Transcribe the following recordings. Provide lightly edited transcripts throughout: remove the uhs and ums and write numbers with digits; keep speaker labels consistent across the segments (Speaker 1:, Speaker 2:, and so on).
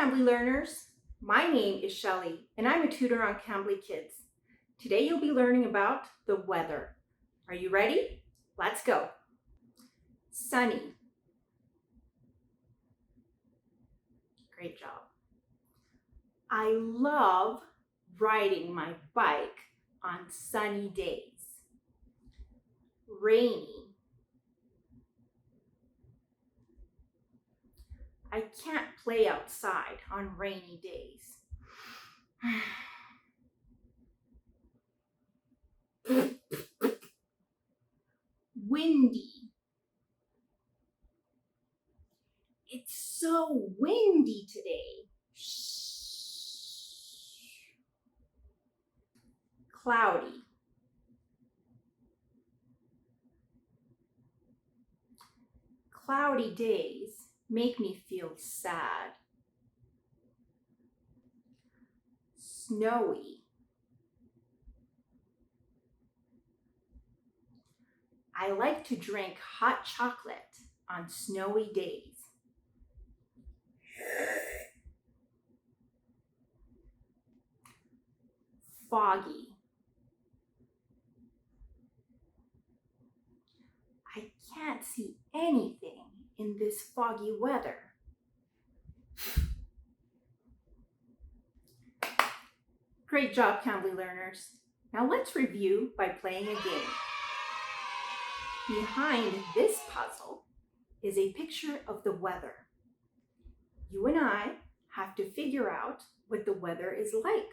Speaker 1: Cambly learners. My name is Shelly and I'm a tutor on Cambly Kids. Today you'll be learning about the weather. Are you ready? Let's go. Sunny. Great job. I love riding my bike on sunny days. Rainy. I can't play outside on rainy days. Windy. It's so windy today. Cloudy. Cloudy days make me feel sad. Snowy. I like to drink hot chocolate on snowy days. Foggy. I can't see anything in this foggy weather. Great job, Cambly learners. Now let's review by playing a game. Behind this puzzle is a picture of the weather. You and I have to figure out what the weather is like.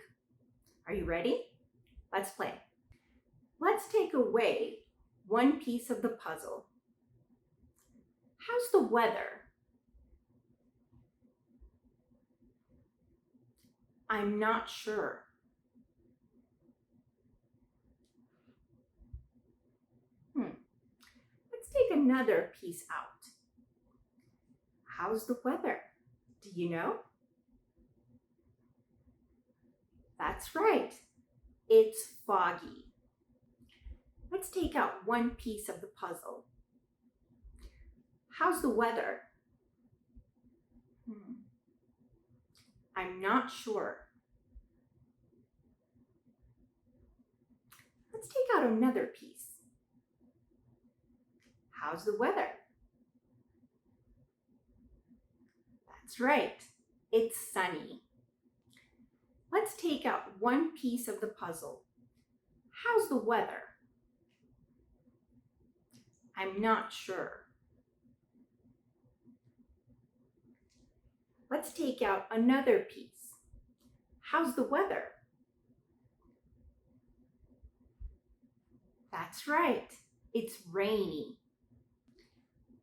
Speaker 1: Are you ready? Let's play. Let's take away one piece of the puzzle. How's the weather? I'm not sure. Let's take another piece out. How's the weather? Do you know? That's right. It's foggy. Let's take out one piece of the puzzle. How's the weather? I'm not sure. Let's take out another piece. How's the weather? That's right. It's sunny. Let's take out one piece of the puzzle. How's the weather? I'm not sure. Let's take out another piece. How's the weather? That's right. It's rainy.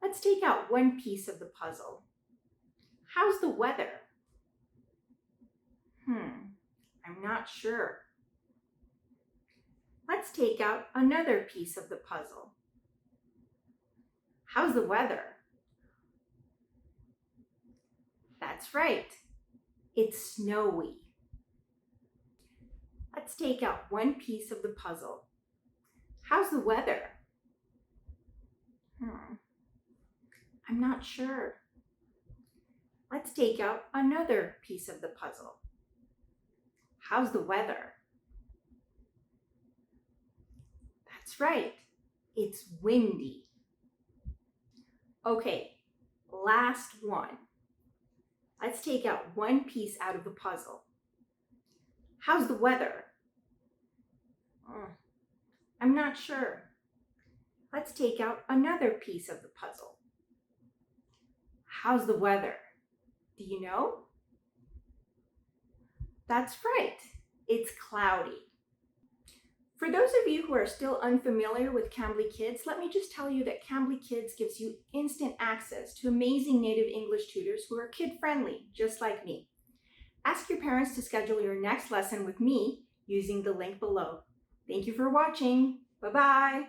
Speaker 1: Let's take out one piece of the puzzle. How's the weather? I'm not sure. Let's take out another piece of the puzzle. How's the weather? That's right. It's snowy. Let's take out one piece of the puzzle. How's the weather? I'm not sure. Let's take out another piece of the puzzle. How's the weather? That's right. It's windy. Okay, last one. Let's take out one piece out of the puzzle. How's the weather? I'm not sure. Let's take out another piece of the puzzle. How's the weather? Do you know? That's right. It's cloudy. For those of you who are still unfamiliar with Cambly Kids, let me just tell you that Cambly Kids gives you instant access to amazing native English tutors who are kid-friendly, just like me. Ask your parents to schedule your next lesson with me using the link below. Thank you for watching. Bye-bye.